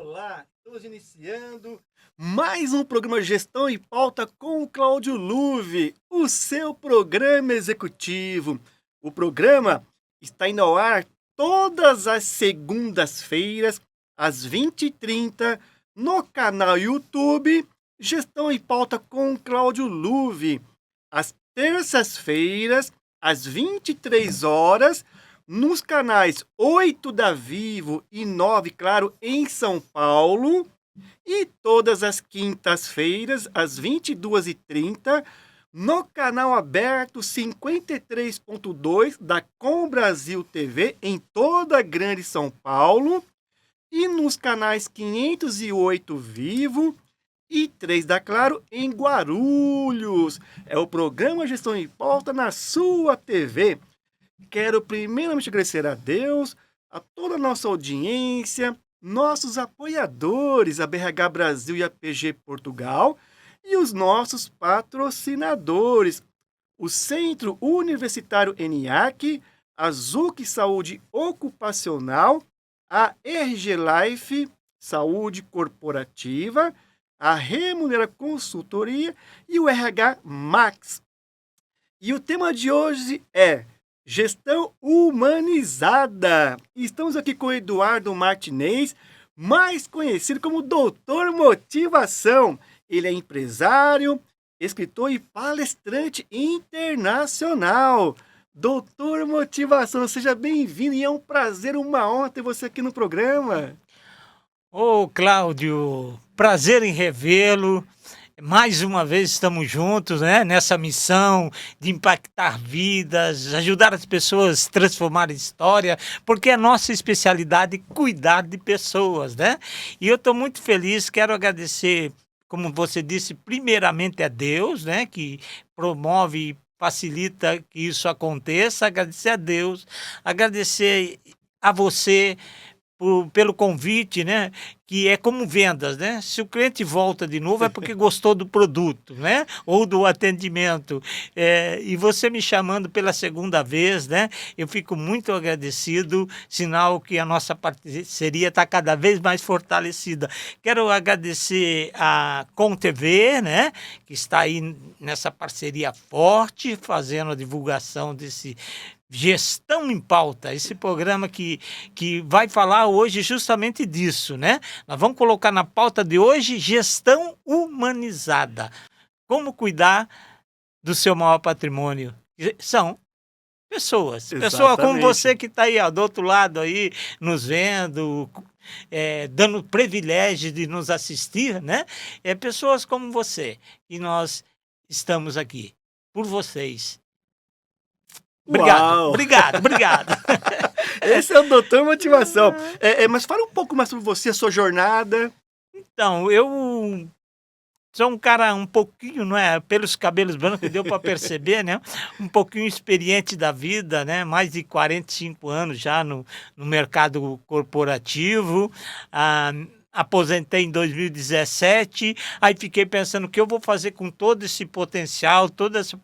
Olá, estamos iniciando mais um programa Gestão e Pauta com o Cláudio Luve, o seu programa executivo. O programa está indo ao ar todas as segundas-feiras, às 20h30, no canal YouTube Gestão e Pauta com o Cláudio Luve. Às terças-feiras, às 23 horas, nos canais 8 da Vivo e 9, claro, em São Paulo. E todas as quintas-feiras, às 22h30, no canal aberto 53.2 da Com Brasil TV, em toda a Grande São Paulo. E nos canais 508 Vivo e 3 da Claro, em Guarulhos. É o programa Gestão em Pauta na sua TV. Quero primeiramente agradecer a Deus, a toda a nossa audiência, nossos apoiadores, a BRH Brasil e a PG Portugal, e os nossos patrocinadores, o Centro Universitário ENIAC, a ZUC Saúde Ocupacional, a RG Life Saúde Corporativa, a Remunera Consultoria e o RH Max. E o tema de hoje é Gestão Humanizada. Estamos aqui com o Eduardo Martinez, mais conhecido como Doutor Motivação. Ele é empresário, escritor e palestrante internacional. Doutor Motivação, seja bem-vindo e é um prazer, uma honra ter você aqui no programa. Ô, Cláudio, prazer em revê-lo. Mais uma vez estamos juntos, né, nessa missão de impactar vidas, ajudar as pessoas a transformar a história, porque é nossa especialidade cuidar de pessoas, né? E eu estou muito feliz, quero agradecer, como você disse, primeiramente a Deus, né, que promove e facilita que isso aconteça, agradecer a Deus, agradecer a você pelo convite, né? Que é como vendas, né? Se o cliente volta de novo é porque gostou do produto, né? Ou do atendimento. E você me chamando pela segunda vez, né? Eu fico muito agradecido, sinal que a nossa parceria está cada vez mais fortalecida. Quero agradecer a Com TV, né? Que está aí nessa parceria forte, fazendo a divulgação desse Gestão em Pauta, esse programa que vai falar hoje justamente disso, né? Nós vamos colocar na pauta de hoje gestão humanizada. Como cuidar do seu maior patrimônio? São pessoas. Pessoa como você que está aí, ó, do outro lado aí, nos vendo, dando privilégio de nos assistir, né? Pessoas como você. E nós estamos aqui por vocês. Uau! Obrigado. Esse é o Doutor Motivação. Mas fala um pouco mais sobre você, a sua jornada. Então, eu sou um cara um pouquinho, não é? Pelos cabelos brancos, deu para perceber, né? Um pouquinho experiente da vida, né? Mais de 45 anos já no mercado corporativo. Aposentei em 2017, aí fiquei pensando o que eu vou fazer com todo esse potencial, todo esse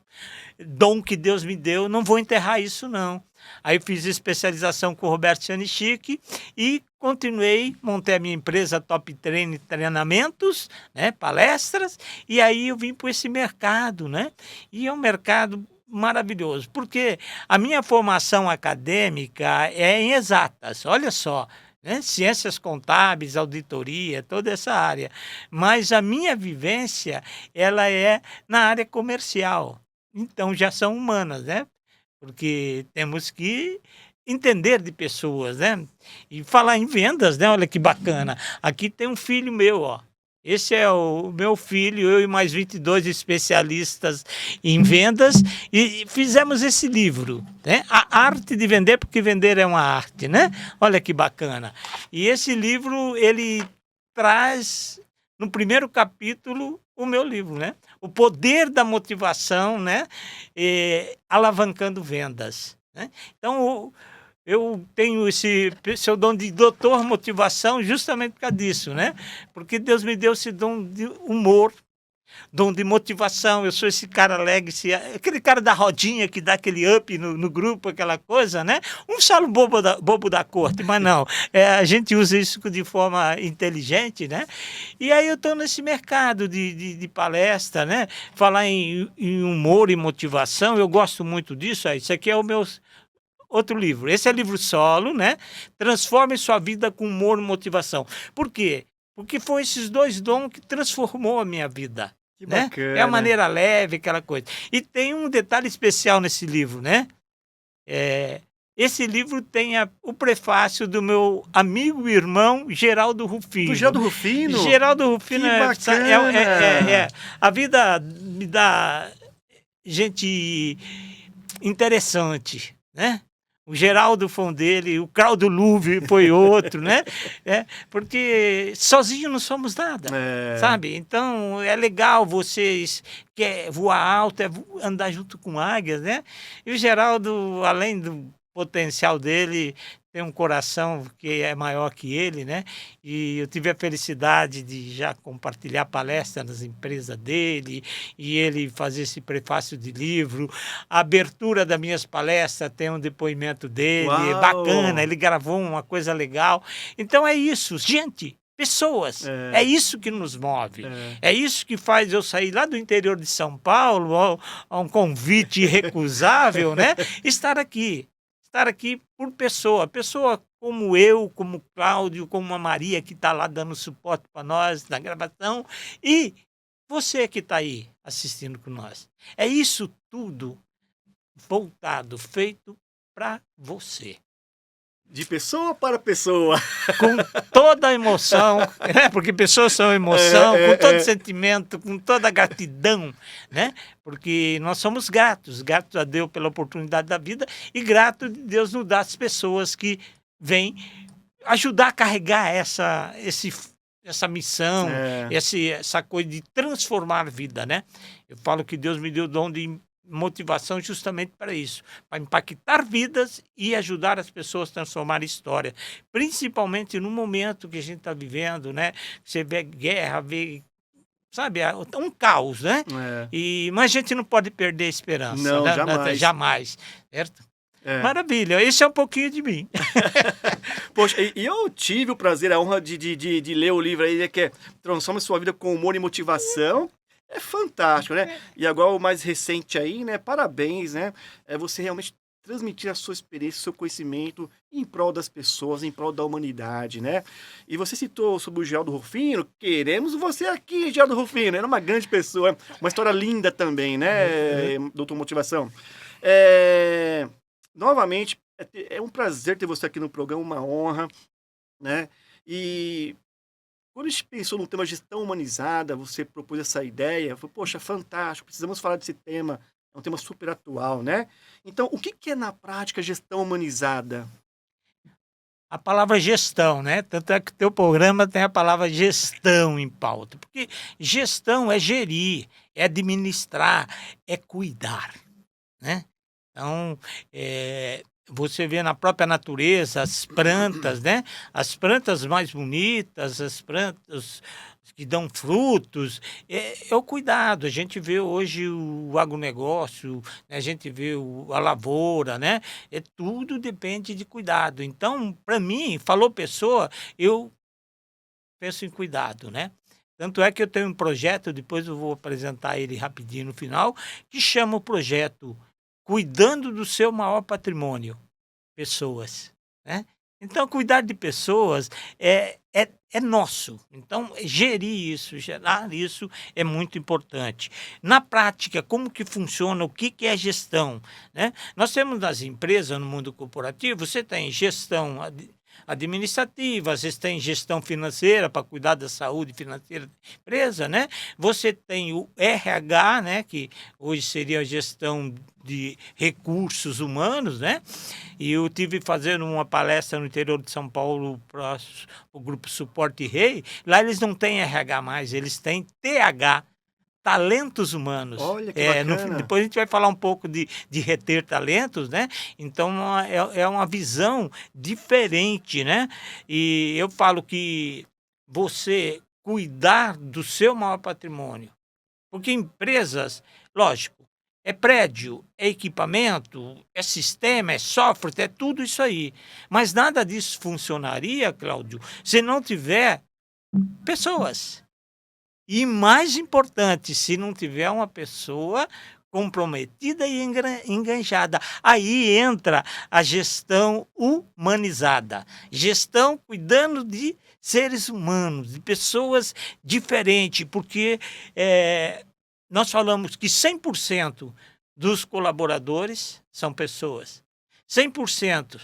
dom que Deus me deu, não vou enterrar isso não. Aí fiz especialização com o Roberto Chanichik e continuei, montei a minha empresa Top Treine Treinamentos, né, palestras, e aí eu vim para esse mercado, né? E é um mercado maravilhoso, porque a minha formação acadêmica é em exatas, olha só, né? Ciências contábeis, auditoria, toda essa área. Mas a minha vivência, ela é na área comercial. Então, já são humanas, né? Porque temos que entender de pessoas, né? E falar em vendas, né? Olha que bacana. Aqui tem um filho meu, ó. Esse é o meu filho, eu e mais 22 especialistas em vendas, e fizemos esse livro, né? A Arte de Vender, porque vender é uma arte, né? Olha que bacana. E esse livro, ele traz, no primeiro capítulo, o meu livro, né? O poder da motivação, né? Alavancando vendas, né? Então, eu tenho esse dom de doutor motivação justamente por causa disso, né? Porque Deus me deu esse dom de humor, dom de motivação, eu sou esse cara alegre, aquele cara da rodinha que dá aquele up no grupo, aquela coisa, né? Um salo bobo da corte, mas não, a gente usa isso de forma inteligente, né? E aí eu estou nesse mercado de palestra, né? Falar em humor e motivação, eu gosto muito disso, isso aqui é o meu outro livro. Esse é livro solo, né? Transforme sua vida com humor e motivação. Por quê? Porque foi esses dois dons que transformou a minha vida. Que Né? bacana. É a maneira leve, aquela coisa. E tem um detalhe especial nesse livro, né? Esse livro tem o prefácio do meu amigo e irmão Geraldo Rufino. Do Geraldo Rufino? Geraldo Rufino Que bacana. A vida me dá gente interessante, né? O Geraldo foi um dele, o Claudio Luve foi outro, né? Porque sozinho não somos nada, sabe? Então é legal vocês quer voar alto, andar junto com águias, né? E o Geraldo, além do potencial dele, tem um coração que é maior que ele, né? E eu tive a felicidade de já compartilhar palestra nas empresas dele e ele fazer esse prefácio de livro. A abertura das minhas palestras tem um depoimento dele, bacana, ele gravou uma coisa legal. Então é isso, gente. Pessoas, é isso que nos move, é isso que faz eu sair lá do interior de São Paulo, a um convite irrecusável, né? Estar aqui por pessoa como eu, como o Cláudio, como a Maria que está lá dando suporte para nós na gravação e você que está aí assistindo com nós. É isso tudo voltado, feito para você. De pessoa para pessoa. Com toda a emoção, né? Porque pessoas são emoção, com todo sentimento, com toda a gratidão, né? Porque nós somos gratos a Deus pela oportunidade da vida e grato de Deus nos dar as pessoas que vêm ajudar a carregar essa missão, essa coisa de transformar a vida, né? Eu falo que Deus me deu o dom de motivação justamente para isso, para impactar vidas e ajudar as pessoas a transformar história, principalmente no momento que a gente está vivendo, né? Você vê guerra, vê, sabe, um caos, né? Mas a gente não pode perder a esperança. Não, né? Jamais, certo? Maravilha, esse é um pouquinho de mim. Poxa, e eu tive o prazer, a honra de ler o livro aí, que é Transforma Sua Vida com Humor e Motivação. É fantástico, né? E agora o mais recente aí, né? Parabéns, né? É você realmente transmitir a sua experiência, o seu conhecimento em prol das pessoas, em prol da humanidade, né? E você citou sobre o Geraldo Rufino, queremos você aqui, Geraldo Rufino, era uma grande pessoa, uma história linda também, né, doutor Motivação? Novamente, é um prazer ter você aqui no programa, uma honra, né? E quando a gente pensou no tema gestão humanizada, você propôs essa ideia, falou, poxa, fantástico, precisamos falar desse tema, é um tema super atual, né? Então, o que é na prática gestão humanizada? A palavra gestão, né? Tanto é que o teu programa tem a palavra gestão em pauta, porque gestão é gerir, é administrar, é cuidar, né? Então, você vê na própria natureza as plantas, né? As plantas mais bonitas, as plantas que dão frutos, é o cuidado. A gente vê hoje o agronegócio, né? A gente vê a lavoura, né? Tudo depende de cuidado. Então, para mim, falou pessoa, eu penso em cuidado, né? Tanto é que eu tenho um projeto, depois eu vou apresentar ele rapidinho no final, que chama o projeto Cuidando do Seu Maior Patrimônio, pessoas, né? Então, cuidar de pessoas é nosso. Então, gerir isso, gerar isso é muito importante. Na prática, como que funciona, o que é gestão, né? Nós temos nas empresas, no mundo corporativo, você tem gestão administrativa, vocês têm gestão financeira para cuidar da saúde financeira da empresa, né? Você tem o RH, né? Que hoje seria a gestão de recursos humanos, né? E eu tive fazendo uma palestra no interior de São Paulo para o grupo Suporte Rei. Lá eles não têm RH mais, eles têm TH. Talentos humanos. Olha que bacana. Depois a gente vai falar um pouco de reter talentos, né? Então é uma visão diferente, né? E eu falo que você cuidar do seu maior patrimônio Porque empresas, lógico, é prédio, é equipamento, é sistema, é software, é tudo isso aí. Mas nada disso funcionaria, Cláudio, se não tiver pessoas. E mais importante, se não tiver uma pessoa comprometida e enganjada. Aí entra a gestão humanizada. Gestão cuidando de seres humanos, de pessoas diferentes, porque nós falamos que 100% dos colaboradores são pessoas. 100%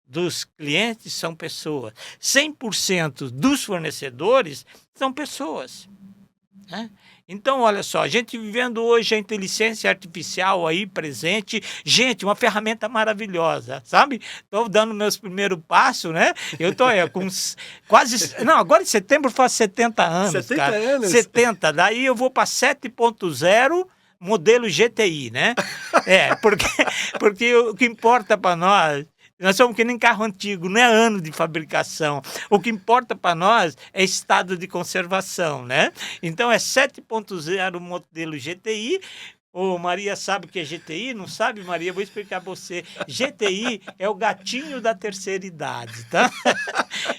dos clientes são pessoas. 100% dos fornecedores são pessoas. Então, olha só, a gente vivendo hoje a inteligência artificial aí presente, gente, uma ferramenta maravilhosa, sabe? Estou dando meus primeiros passos, né? Eu estou com quase... Não, agora em setembro eu faço 70 anos, 70 cara. anos? 70, daí eu vou para 7.0, modelo GTI, né? Porque o que importa para nós somos que nem carro antigo, não é ano de fabricação. O que importa para nós é estado de conservação, né? Então é 7.0 modelo GTI. Ô, Maria sabe o que é GTI? Não sabe, Maria? Vou explicar para você. GTI é o gatinho da terceira idade, tá?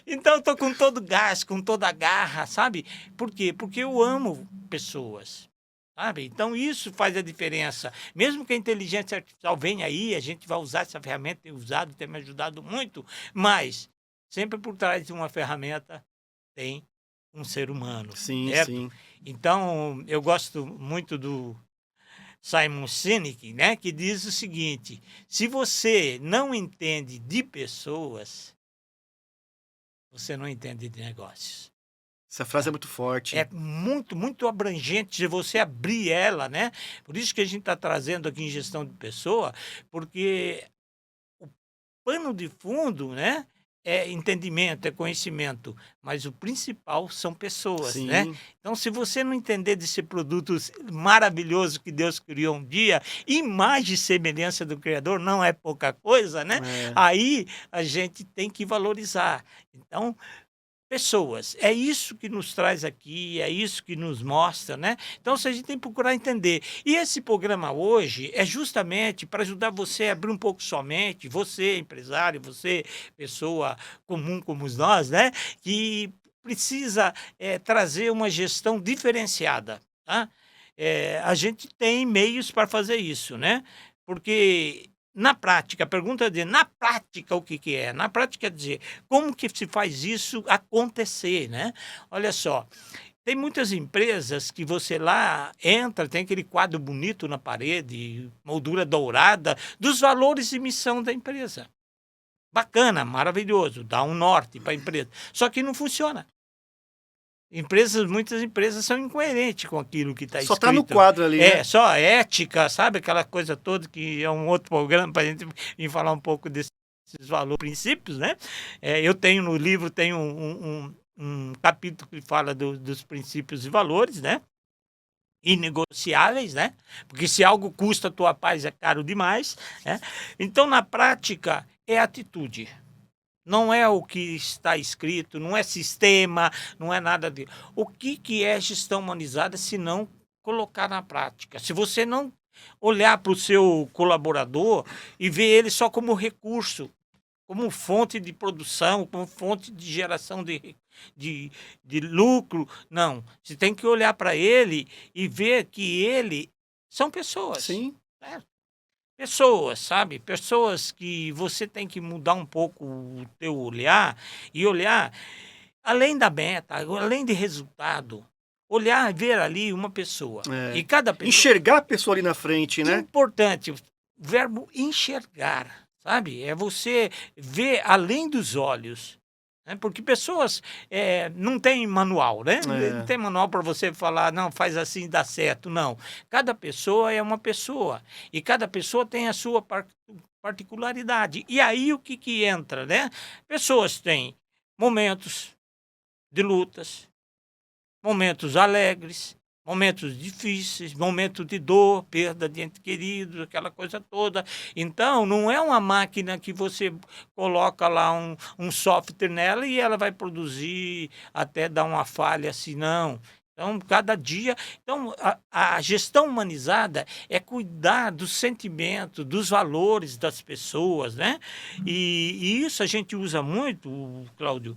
Então eu tô com todo gás, com toda a garra, sabe? Por quê? Porque eu amo pessoas. Sabe? Então, isso faz a diferença. Mesmo que a inteligência artificial venha aí, a gente vai usar essa ferramenta, tem usado, tem me ajudado muito, mas sempre por trás de uma ferramenta tem um ser humano. Sim, certo? sim. Então, eu gosto muito do Simon Sinek, né, que diz o seguinte: se você não entende de pessoas, você não entende de negócios. Essa frase é muito forte. É muito, muito abrangente se você abrir ela, né? Por isso que a gente está trazendo aqui em gestão de pessoa, porque o pano de fundo, né? É entendimento, é conhecimento, mas o principal são pessoas, Sim. né? Então, se você não entender desse produto maravilhoso que Deus criou um dia, imagem e semelhança do Criador, não é pouca coisa, né? Aí a gente tem que valorizar. Então, pessoas, é isso que nos traz aqui, é isso que nos mostra, né? Então, a gente tem que procurar entender. E esse programa hoje é justamente para ajudar você a abrir um pouco sua mente, você, empresário, você, pessoa comum como nós, né? Que precisa trazer uma gestão diferenciada, tá? A gente tem meios para fazer isso, né? Porque na prática, a pergunta é na prática o que é? Na prática quer dizer, como que se faz isso acontecer, né? Olha só, tem muitas empresas que você lá entra, tem aquele quadro bonito na parede, moldura dourada, dos valores e missão da empresa. Bacana, maravilhoso, dá um norte para a empresa. Só que não funciona. Muitas empresas são incoerentes com aquilo que está escrito. Só está no quadro ali, né? Só ética, sabe? Aquela coisa toda que é um outro programa para a gente vir falar um pouco desses valores, princípios, né? Eu tenho no livro, tenho um capítulo que fala dos princípios e valores, né? Inegociáveis, né? Porque se algo custa a tua paz é caro demais, né? Então, na prática, é atitude. Não é o que está escrito, não é sistema, não é nada de... O que é gestão humanizada se não colocar na prática? Se você não olhar para o seu colaborador e ver ele só como recurso, como fonte de produção, como fonte de geração de lucro, não. Você tem que olhar para ele e ver que ele são pessoas. Sim. Certo? Pessoas, sabe? Pessoas que você tem que mudar um pouco o teu olhar e olhar além da meta, além de resultado. Olhar e ver ali uma pessoa. E cada pessoa... Enxergar a pessoa ali na frente, né? Importante, o verbo enxergar, sabe? É você ver além dos olhos. Né? Porque pessoas não tem manual, né? Não tem manual para você falar, não, faz assim, dá certo. Não. Cada pessoa é uma pessoa. E cada pessoa tem a sua particularidade. E aí o que entra, né? Pessoas têm momentos de lutas, momentos alegres, momentos difíceis, momentos de dor, perda de ente querido, aquela coisa toda. Então, não é uma máquina que você coloca lá um software nela e ela vai produzir até dar uma falha assim, não. Então, cada dia. Então, a gestão humanizada é cuidar do sentimento, dos valores das pessoas, né? E isso a gente usa muito, Cláudio,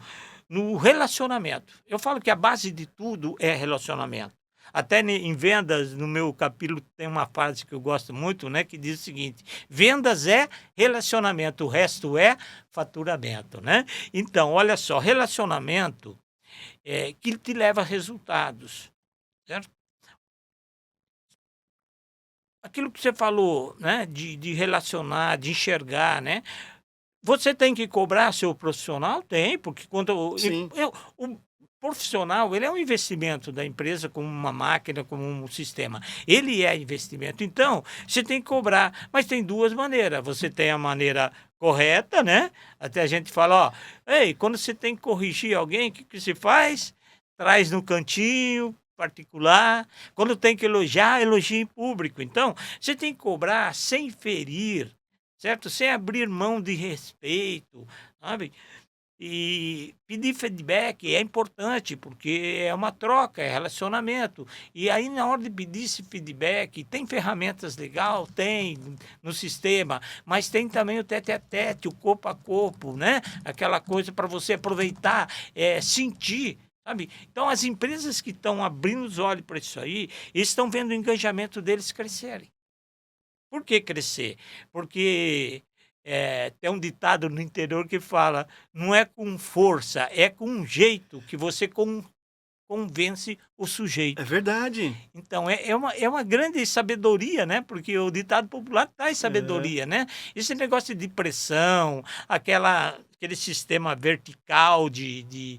no relacionamento. Eu falo que a base de tudo é relacionamento. Até em vendas, no meu capítulo, tem uma frase que eu gosto muito, né? Que diz o seguinte: vendas é relacionamento, o resto é faturamento, né? Então, olha só, relacionamento que te leva a resultados, certo? Aquilo que você falou, né, de relacionar, de enxergar, né? Você tem que cobrar seu profissional? Tem, porque Sim, o profissional, ele é um investimento da empresa como uma máquina, como um sistema. Ele é investimento. Então, você tem que cobrar, mas tem duas maneiras. Você tem a maneira correta, né? Até a gente fala, ó, ei, quando você tem que corrigir alguém, o que se faz? Traz no cantinho particular. Quando tem que elogiar, elogia em público. Então, você tem que cobrar sem ferir, certo? Sem abrir mão de respeito, sabe? E pedir feedback é importante, porque é uma troca, é relacionamento. E aí, na hora de pedir esse feedback, tem ferramentas legais? Tem no sistema, mas tem também o tete-a-tete, o corpo a corpo, né? Aquela coisa para você aproveitar, sentir. Sabe? Então, as empresas que estão abrindo os olhos para isso aí, estão vendo o engajamento deles crescerem. Por que crescer? Porque tem um ditado no interior que fala: não é com força, é com um jeito que você convence o é sujeito. verdade. Então, é uma grande sabedoria, né? Porque o ditado popular traz É. sabedoria, né? Esse negócio de pressão, aquele sistema vertical de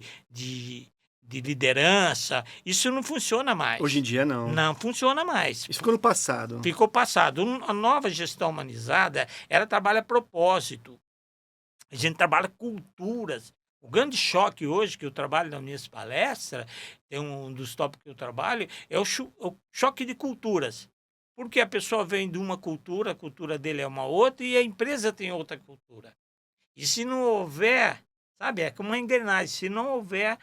liderança, isso não funciona Hoje em mais. dia, não. Não funciona mais. Isso ficou no passado. Ficou passado. A nova gestão humanizada, ela trabalha propósito. A gente trabalha culturas. O grande choque hoje que eu trabalho nas minhas palestras, tem um dos tópicos que eu trabalho, é o choque de culturas. Porque a pessoa vem de uma cultura, a cultura dele é uma outra, e a empresa tem outra cultura. E se não houver, sabe, é como uma engrenagem, se não houver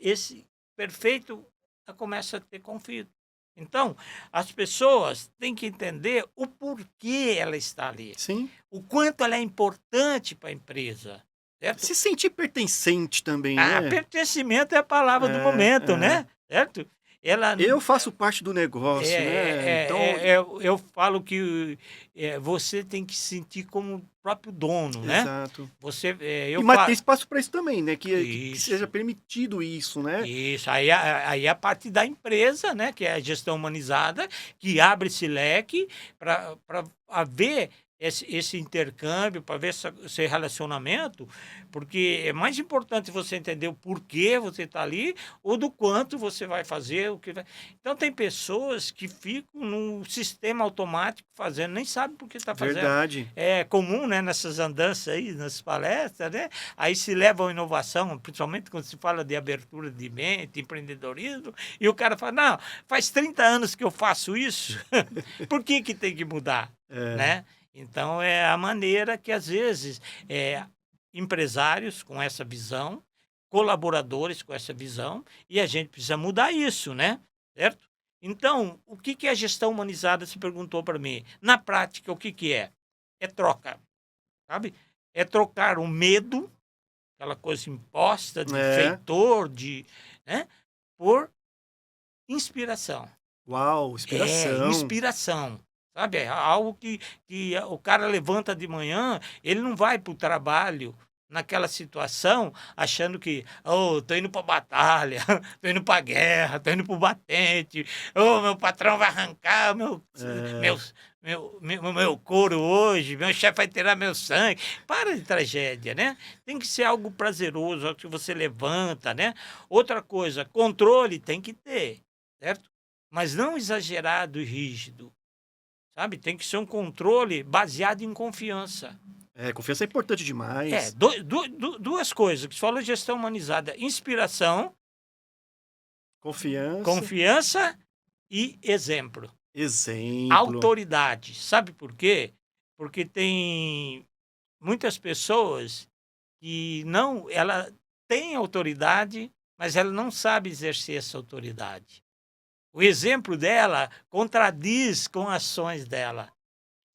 esse perfeito, ela começa a ter conflito. Então, as pessoas têm que entender o porquê ela está ali, Sim. o quanto ela é importante para a empresa, certo? Se sentir pertencente também, né? Pertencimento é a palavra do É, momento, é. né? Certo? Ela Eu faço parte do negócio, né? Então, eu falo que você tem que se sentir como o próprio dono, né? exato. Você, E eu mas ter falo. espaço para isso também, né? Que seja Isso, permitido isso, né? isso. Aí a parte da empresa, né? Que é a gestão humanizada, que abre esse leque para haver esse intercâmbio, para ver esse relacionamento, porque é mais importante você entender o porquê você está ali ou do quanto você vai fazer. Então, tem pessoas que ficam no sistema automático fazendo, nem sabem por que está fazendo. Verdade. É comum, né, nessas andanças aí, nas palestras, né? Aí se leva a inovação, principalmente quando se fala de abertura de mente, empreendedorismo, e o cara fala: não, faz 30 anos que eu faço isso, por que tem que mudar? É, Né? Então, é a maneira que, às vezes, empresários com essa visão, colaboradores com essa visão, e a gente precisa mudar isso, né? Certo? Então, o que é a gestão humanizada, se perguntou para mim. Na prática, o que é? É troca, sabe? É trocar o medo, aquela coisa imposta de é. feitor, né? Por inspiração. Uau, inspiração. Inspiração. Sabe? É algo que o cara levanta de manhã, ele não vai para o trabalho naquela situação achando que, oh, tô indo para batalha, tô indo para guerra, tô indo para o batente, oh, meu patrão vai arrancar É, meus, meu couro hoje, meu chefe vai tirar meu sangue. Para de tragédia, né? Tem que ser algo prazeroso, algo que você levanta, né? Outra coisa, controle tem que ter, certo? Mas não exagerado e rígido, sabe? Tem que ser um controle baseado em confiança. confiança é importante demais. Duas coisas, que você falou gestão humanizada: inspiração, Confiança, confiança e exemplo. exemplo. Autoridade. Sabe por quê? Porque tem muitas pessoas que ela tem autoridade, mas ela não sabe exercer essa autoridade. O exemplo dela contradiz com ações dela,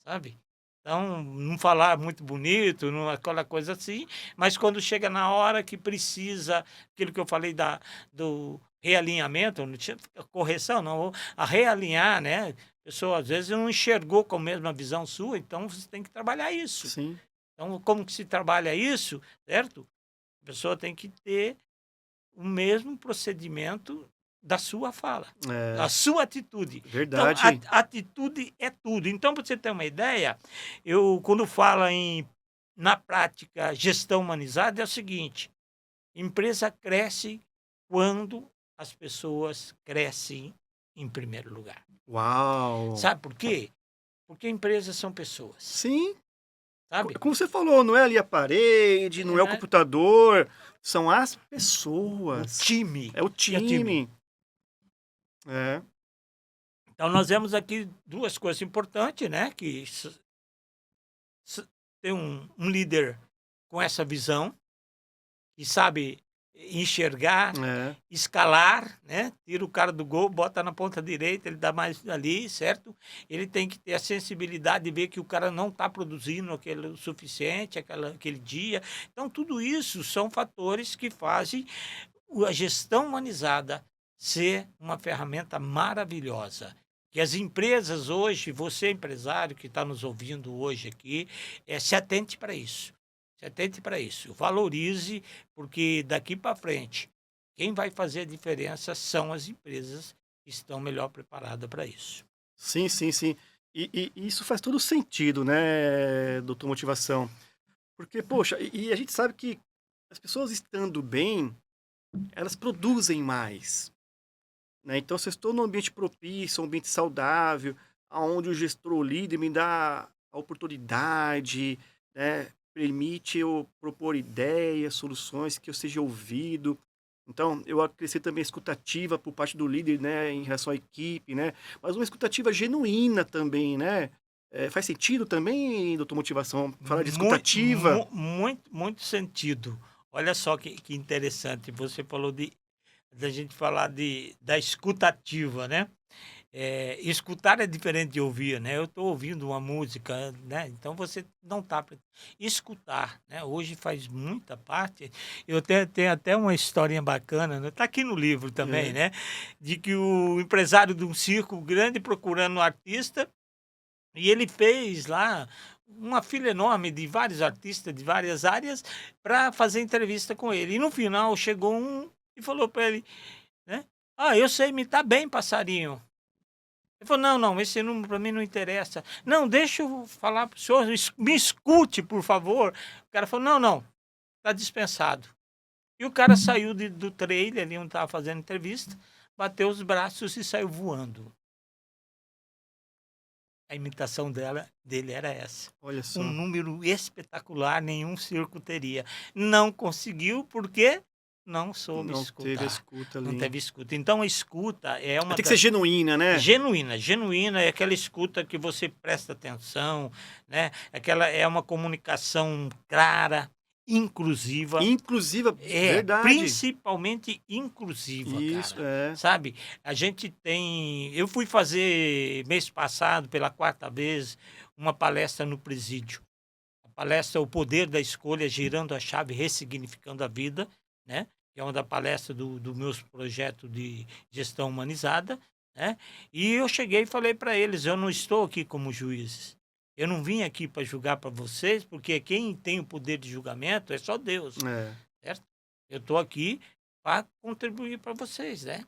sabe? Então, não falar muito bonito, não aquela coisa assim, mas quando chega na hora que precisa, aquilo que eu falei do realinhamento, não tinha correção, não, a realinhar, né? A pessoa às vezes não enxergou com a mesma visão sua, então você tem que trabalhar isso. Sim. Então, como que se trabalha isso, certo? A pessoa tem que ter o mesmo procedimento da sua fala, É, a sua atitude. Então, verdade. a atitude é tudo. Então, para você ter uma ideia, eu, quando falo na prática, gestão humanizada, é o seguinte: empresa cresce quando as pessoas crescem em primeiro lugar. Uau! Sabe por quê? Porque empresas são pessoas, Sim, sabe? como você falou, não é ali a parede, não é o É computador, são as o pessoas. time. É o E o time? time. É. Então, nós vemos aqui duas coisas importantes, né? Que ter um líder com essa visão, que sabe enxergar, É. escalar, né? Tira o cara do gol, bota na ponta direita, ele dá mais ali, certo? Ele tem que ter a sensibilidade de ver que o cara não está produzindo o suficiente aquele dia. Então, tudo isso são fatores que fazem a gestão humanizada ser uma ferramenta maravilhosa. Que as empresas hoje, você empresário que está nos ouvindo hoje aqui, se atente para isso. Se atente para isso. Valorize, porque daqui para frente, quem vai fazer a diferença são as empresas que estão melhor preparadas para isso. Sim, sim, sim. E isso faz todo sentido, né, doutor Motivação? Porque, poxa, e a gente sabe que as pessoas estando bem, elas produzem mais, né? Então, se eu estou num ambiente propício, um ambiente saudável, aonde o gestor, o líder me dá a oportunidade, né, permite eu propor ideias, soluções, que eu seja ouvido. Então, eu acrescento também a escutativa por parte do líder, né, em relação à equipe, né? Mas uma escutativa genuína também, né? Faz sentido também, doutor Motivação, falar de Muito, escutativa? muito, muito sentido. Olha só que interessante. Você falou da gente falar da escutativa, né? Escutar é diferente de ouvir, né? Eu estou ouvindo uma música, né? Então você não está... Escutar, né? Hoje faz muita parte. Eu tenho até uma historinha bacana, né? Está aqui no livro também, É, né? De que o empresário de um circo grande procurando um artista, e ele fez lá uma fila enorme de vários artistas de várias áreas para fazer entrevista com ele. E no final chegou um e falou para ele, né? Ah, eu sei imitar bem passarinho. Ele falou, não, não, esse número para mim não interessa. Não, deixa eu falar para o senhor, me escute, por favor. O cara falou, não, não, está dispensado. E o cara saiu do trailer ali onde estava fazendo entrevista, bateu os braços e saiu voando. A imitação dele era essa. olha Um só. número espetacular, nenhum circo teria. Não conseguiu porque não soube Não teve a escutar. escuta Não ali. teve escuta. Então, a escuta é uma Tem que ser das... genuína, né? Genuína, genuína é aquela escuta que você presta atenção, né? Aquela é uma comunicação clara, inclusiva, Inclusiva, verdade. principalmente inclusiva, Isso, cara. é. Sabe? A gente tem. Eu fui fazer mês passado, pela quarta vez, uma palestra no Presídio. A palestra O Poder da Escolha, Girando a Chave, Ressignificando a Vida, né? Que é uma da palestra do meus projetos de gestão humanizada, né? E eu cheguei e falei para eles, eu não estou aqui como juiz. Eu não vim aqui para julgar para vocês, porque quem tem o poder de julgamento é só Deus, É. certo? Eu estou aqui para contribuir para vocês, né?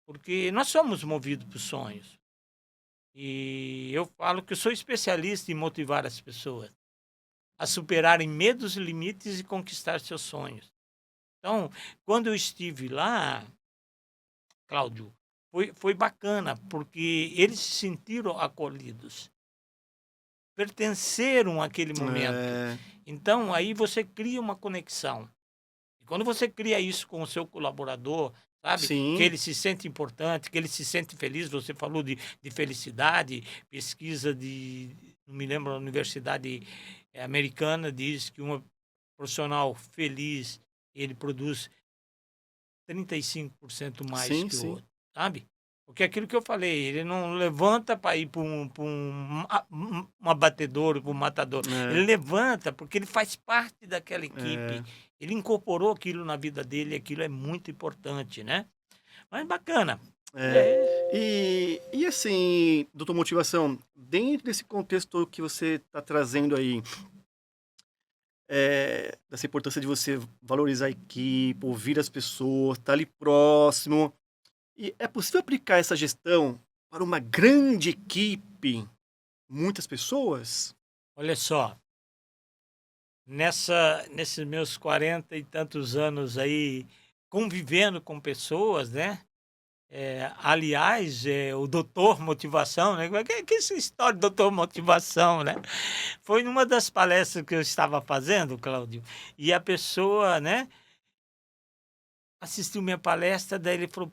Porque nós somos movidos por sonhos. E eu falo que eu sou especialista em motivar as pessoas a superarem medos e limites e conquistar seus sonhos. Então, quando eu estive lá, Cláudio, foi bacana, porque eles se sentiram acolhidos, pertenceram àquele momento. É. Então, aí você cria uma conexão. E quando você cria isso com o seu colaborador, sabe, que Sim. ele se sente importante, que ele se sente feliz, você falou de felicidade, pesquisa não me lembro, a Universidade Americana diz que uma profissional feliz, ele produz 35% mais Sim, que o sim. outro, sabe? Porque é aquilo que eu falei, ele não levanta para ir para um abatedor, para um matador. Ele É, levanta porque ele faz parte daquela equipe. é, Ele incorporou aquilo na vida dele, aquilo é muito importante, né? Mas bacana. é. É, E assim, doutor Motivação, dentro desse contexto que você está trazendo aí, dessa importância de você valorizar a equipe, ouvir as pessoas, estar ali próximo, e é possível aplicar essa gestão para uma grande equipe, muitas pessoas? olha só, nesses meus 40 e tantos anos aí, convivendo com pessoas, né? Aliás, o doutor motivação, né? Que essa história de doutor motivação, né? Foi numa das palestras que eu estava fazendo, Cláudio, e a pessoa, né, assistiu minha palestra, daí ele falou: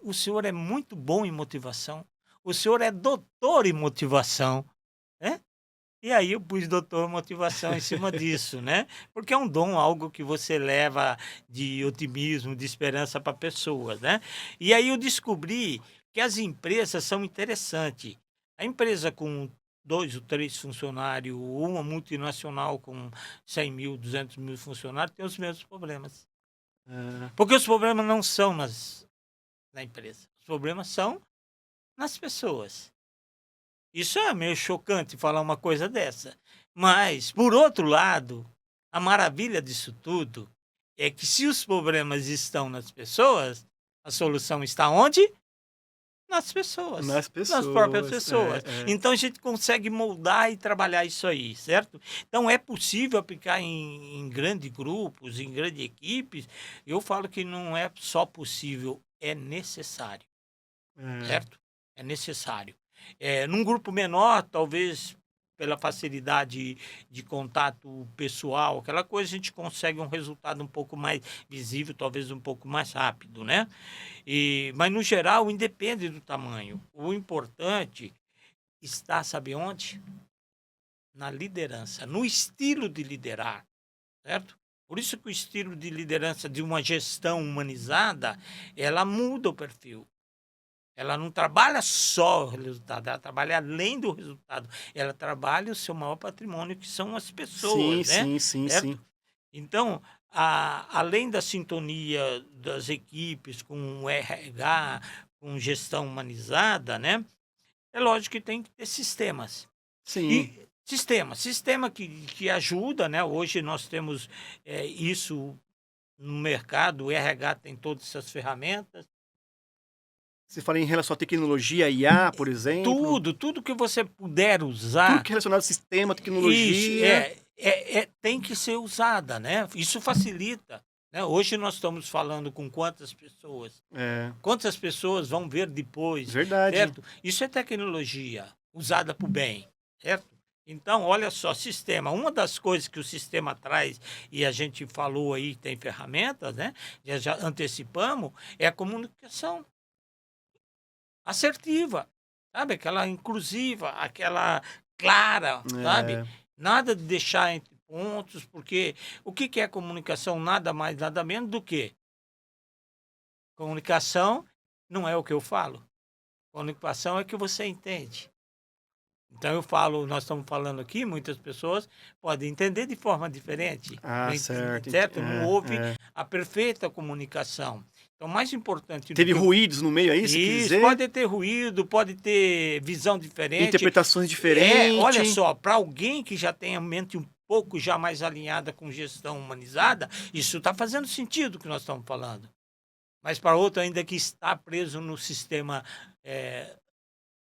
o senhor é muito bom em motivação, o senhor é doutor em motivação, né? E aí eu pus doutor motivação em cima disso, né? Porque é um dom, algo que você leva de otimismo, de esperança para pessoas, né? E aí eu descobri que as empresas são interessantes. A empresa com 2 ou 3 funcionários, ou uma multinacional com 100 mil, 200 mil funcionários, tem os mesmos problemas. É, Porque os problemas não são na empresa, os problemas são nas pessoas. Isso é meio chocante falar uma coisa dessa. Mas, por outro lado, a maravilha disso tudo é que se os problemas estão nas pessoas, a solução está onde? Nas pessoas, nas nas próprias pessoas. pessoas. É. Então a gente consegue moldar e trabalhar isso aí, certo? Então é possível aplicar em grandes grupos, em grandes equipes. Eu falo que não é só possível, é necessário, É. certo? É necessário. Num grupo menor, talvez pela facilidade de contato pessoal, aquela coisa, a gente consegue um resultado um pouco mais visível, talvez um pouco mais rápido, né? Mas, no geral, independe do tamanho. O importante está, sabe onde? Na liderança, no estilo de liderar, certo? Por isso que o estilo de liderança de uma gestão humanizada, ela muda o perfil. Ela não trabalha só o resultado, ela trabalha além do resultado. Ela trabalha o seu maior patrimônio, que são as Sim, pessoas, né? sim, sim, sim. Certo? Então, além da sintonia das equipes com o RH, com gestão humanizada, né? É lógico que tem que ter sistemas. Sim. E sistema que ajuda, né? Hoje nós temos isso no mercado, o RH tem todas essas ferramentas. Você fala em relação à tecnologia, IA, por exemplo, Tudo que você puder tudo usar, que é relacionado ao sistema, isso, tecnologia. tem que ser usada, né? Isso facilita, né? Hoje nós estamos falando com quantas pessoas? É, Quantas pessoas vão ver depois, verdade. certo? Isso é tecnologia usada para o bem, certo? Então, olha só, sistema. Uma das coisas que o sistema traz, e a gente falou aí, tem ferramentas, né? Já antecipamos, é a comunicação assertiva, sabe? Aquela inclusiva, aquela clara, sabe? É, Nada de deixar entre pontos, porque o que que é comunicação? Nada mais, nada menos do que comunicação não é o que eu falo. Comunicação é o que você entende. Então eu falo, nós estamos falando aqui, muitas pessoas podem entender de forma diferente, não certo. certo? Não houve É. a perfeita comunicação. Então, mais importante do Teve que ruídos no meio aí, se isso, quiser, pode ter ruído, pode ter visão diferente. interpretações Olha diferentes. só, para alguém que já tem a mente um pouco já mais alinhada com gestão humanizada, isso está fazendo sentido o que nós estamos falando. Mas para outro ainda que está preso no sistema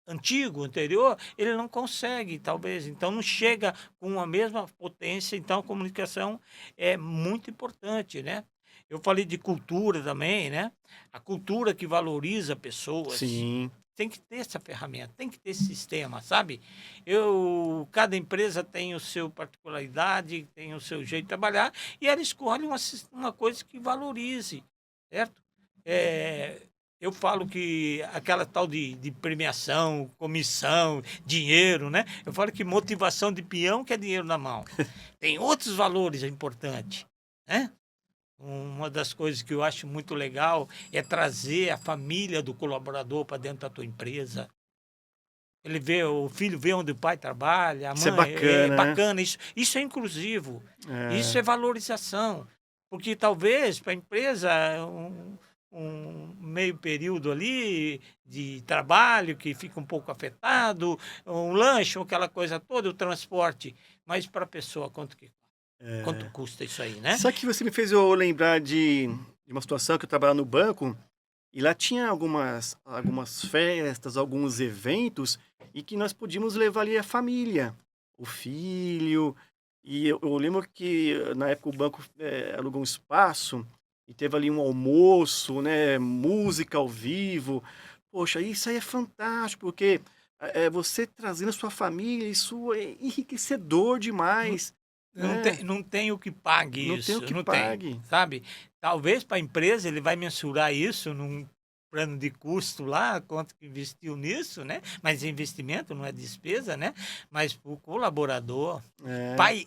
antigo, anterior, ele não consegue, talvez. Então não chega com a mesma potência. Então a comunicação é muito importante, né? Eu falei de cultura também, né? A cultura que valoriza pessoas. Sim, Tem que ter essa ferramenta, tem que ter esse sistema, sabe? Cada empresa tem o seu particularidade, tem o seu jeito de trabalhar, e ela escolhe uma coisa que valorize, certo? É, eu falo que aquela tal de premiação, comissão, dinheiro, né? Eu falo que motivação de peão que é dinheiro na mão. Tem outros valores importantes, né? Uma das coisas que eu acho muito legal é trazer a família do colaborador para dentro da tua empresa. Ele vê, o filho vê onde o pai trabalha, a Isso é mãe, é bacana, né? bacana, isso é inclusivo, isso É, é valorização, porque talvez para a empresa um meio período ali de trabalho que fica um pouco afetado, um lanche, aquela coisa toda, o transporte, mas para a pessoa quanto é. custa isso aí, né? Sabe que você me fez eu lembrar de uma situação que eu trabalhava no banco e lá tinha algumas festas, alguns eventos e que nós podíamos levar ali a família, o filho. E eu lembro que na época o banco alugou um espaço e teve ali um almoço, né, música ao vivo. Poxa, isso aí é fantástico, porque você trazendo a sua família, isso é enriquecedor demais, né? Não tem o que pague Não tem o isso, que não tem, pague. sabe? Talvez para a empresa ele vai mensurar isso num plano de custo lá, quanto que investiu nisso, né? Mas é investimento, não é despesa, né? Mas para o colaborador, É, pai,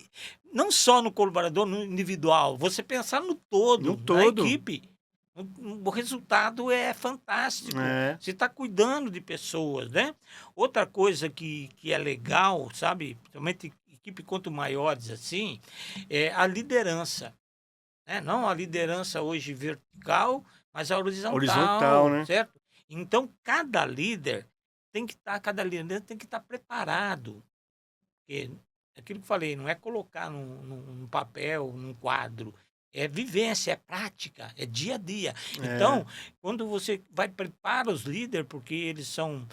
não só no colaborador, no individual, você pensar no no todo, na todo. equipe. O resultado é fantástico. É, Você está cuidando de pessoas, né? Outra coisa que é legal, sabe? Principalmente equipe quanto maiores assim, é a liderança, né? Não a liderança hoje vertical, mas a horizontal, horizontal, né? certo? Então cada líder tem que estar preparado, porque aquilo que eu falei, não é colocar num papel, num quadro, é vivência, é prática, é dia a dia. É, Então, quando você vai prepara os líderes, porque eles são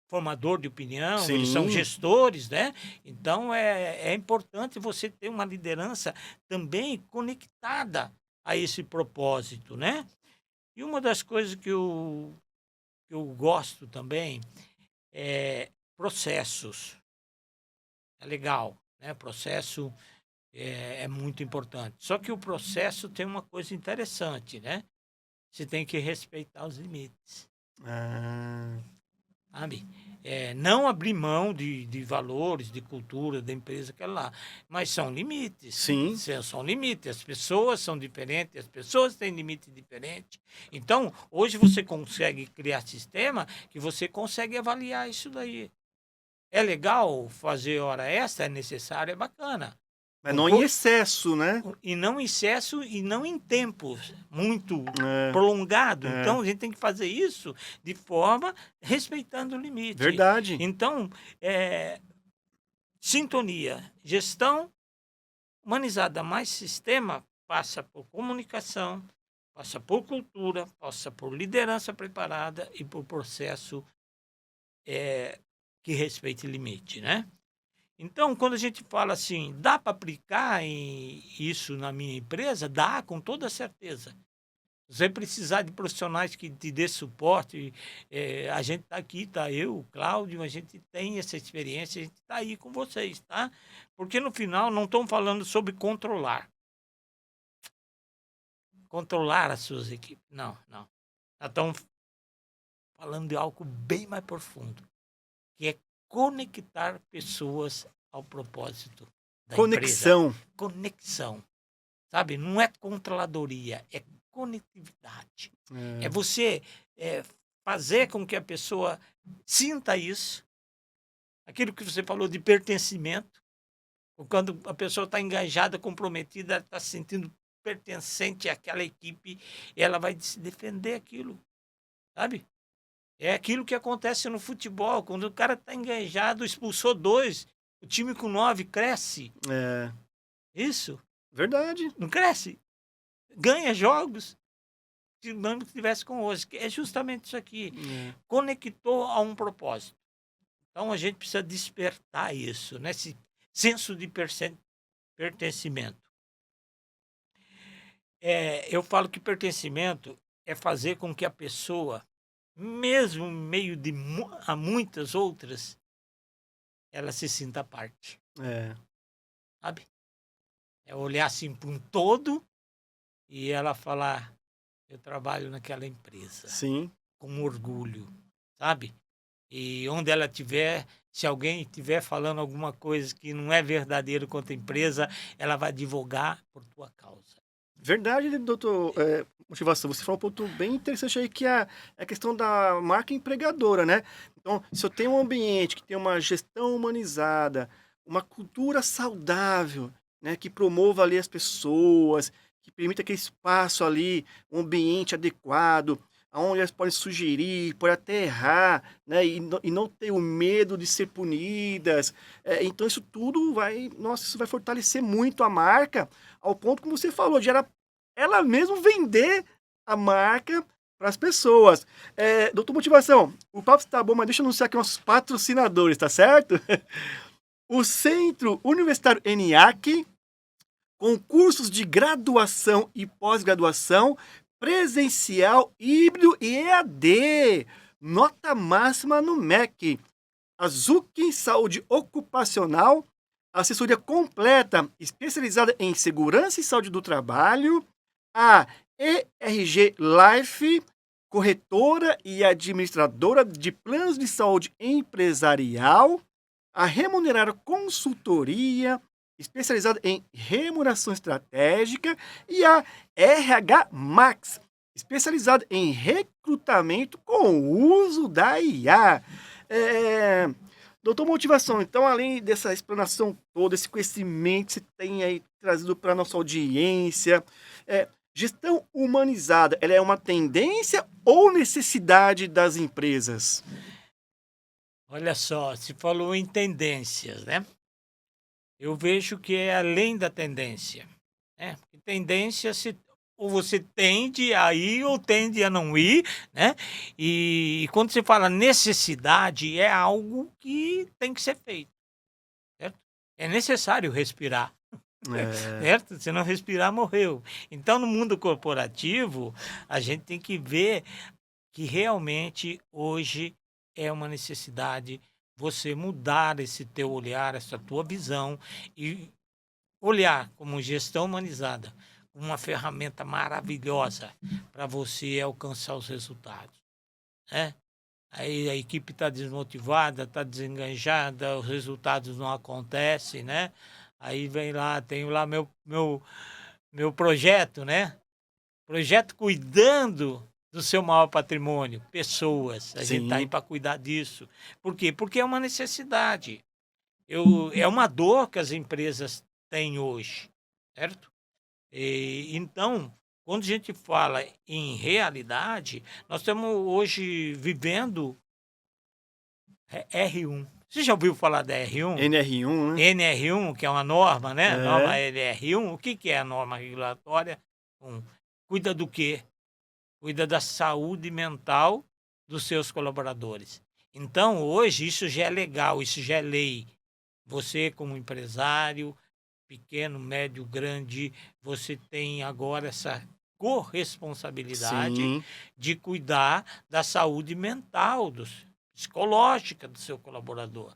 formador de opinião, eles são sim, gestores, né? Então, é importante você ter uma liderança também conectada a esse propósito, né? E uma das coisas que eu gosto também é processos. É legal, né? Processo é muito importante. Só que o processo tem uma coisa interessante, né? Você tem que respeitar os limites, ah, sabe? Não abrir mão de valores, de cultura da empresa que é lá, mas são limites. sim, São limites. As pessoas são diferentes, as pessoas têm limite diferente. Então, hoje você consegue criar sistema que você consegue avaliar isso daí. É legal fazer hora extra, é necessário, é bacana. mas não em excesso, né? E não em excesso e não em tempos muito É, prolongado. é, Então, a gente tem que fazer isso de forma respeitando o limite. verdade. Então, sintonia, gestão humanizada mais sistema passa por comunicação, passa por cultura, passa por liderança preparada e por processo que respeite limite, né? Então, quando a gente fala assim, dá para aplicar isso na minha empresa? Dá, com toda certeza. Se você precisar de profissionais que te dê suporte, a gente está aqui, tá eu, o Cláudio, a gente tem essa experiência, a gente está aí com vocês, tá? Porque no final não estamos falando sobre controlar as suas equipes. Não, não. Nós estamos falando de algo bem mais profundo, que é conectar pessoas ao propósito da empresa. Conexão. Conexão, sabe? Não é controladoria, é conectividade. É É, você fazer com que a pessoa sinta isso, aquilo que você falou de pertencimento. Quando a pessoa está engajada, comprometida, está se sentindo pertencente àquela equipe, ela vai se defender aquilo, sabe? É aquilo que acontece no futebol, quando o cara está engajado, expulsou 2, o time com 9 cresce. é, Isso, verdade. não cresce? Ganha jogos. Se não tivesse com hoje, que é justamente isso aqui. É, Conectou a um propósito. Então a gente precisa despertar isso, né? Esse senso de pertencimento. Eu falo que pertencimento é fazer com que a pessoa, mesmo em meio a muitas outras, ela se sinta parte, é, sabe? É olhar assim para um todo e ela falar, eu trabalho naquela empresa, sim, com orgulho, sabe? E onde ela tiver, se alguém estiver falando alguma coisa que não é verdadeiro contra a empresa, ela vai advogar por tua causa. Verdade, doutor, motivação. Você falou um ponto bem interessante aí, que é a questão da marca empregadora, né? Então, se eu tenho um ambiente que tem uma gestão humanizada, uma cultura saudável, né, que promova ali as pessoas, que permita aquele espaço ali, um ambiente adequado, onde elas podem sugerir, podem até errar, né, e não ter o medo de ser punidas. Então, isso tudo vai, nossa, isso vai fortalecer muito a marca, ao ponto, como você falou, de ela mesmo vender a marca para as pessoas. Doutor Motivação, o papo está bom, mas deixa eu anunciar aqui nossos patrocinadores, tá certo? O Centro Universitário ENIAC, com cursos de graduação e pós-graduação, presencial, híbrido e EAD. Nota máxima no MEC. A Zucchi Saúde Ocupacional, assessoria completa especializada em segurança e saúde do trabalho. A ERG Life, corretora e administradora de planos de saúde empresarial. A Remunerar Consultoria, especializada em remuneração estratégica. E a RH Max, especializada em recrutamento com o uso da IA. Doutor Motivação, então, além dessa explanação toda, esse conhecimento que você tem aí trazido para a nossa audiência, gestão humanizada, ela é uma tendência ou necessidade das empresas? Olha só, se falou em tendências, né? Eu vejo que é além da tendência, né? Porque tendência ou você tende a ir ou tende a não ir, né? E quando você fala necessidade, é algo que tem que ser feito, certo? É necessário respirar, É, certo? Se não respirar, morreu. Então, no mundo corporativo, a gente tem que ver que realmente hoje é uma necessidade você mudar esse teu olhar, essa tua visão e olhar como gestão humanizada, uma ferramenta maravilhosa para você alcançar os resultados, né? Aí a equipe está desmotivada, está desenganjada, os resultados não acontecem, né? Aí vem lá, tenho lá meu projeto, né? Projeto cuidando do seu maior patrimônio, pessoas. A gente está aí sim, para cuidar disso. Por quê? Porque é uma necessidade. É uma dor que as empresas têm hoje, certo? Então, quando a gente fala em realidade, nós estamos hoje vivendo R1. Você já ouviu falar da R1? NR1, né? NR1, que é uma norma, né? Norma É, NR1. O que que é a norma regulatória? Cuida do quê? Cuida da saúde mental dos seus colaboradores. Então, hoje, isso já é legal, isso já é lei. Você, como empresário, pequeno, médio, grande, você tem agora essa corresponsabilidade sim, de cuidar da saúde mental, psicológica do seu colaborador.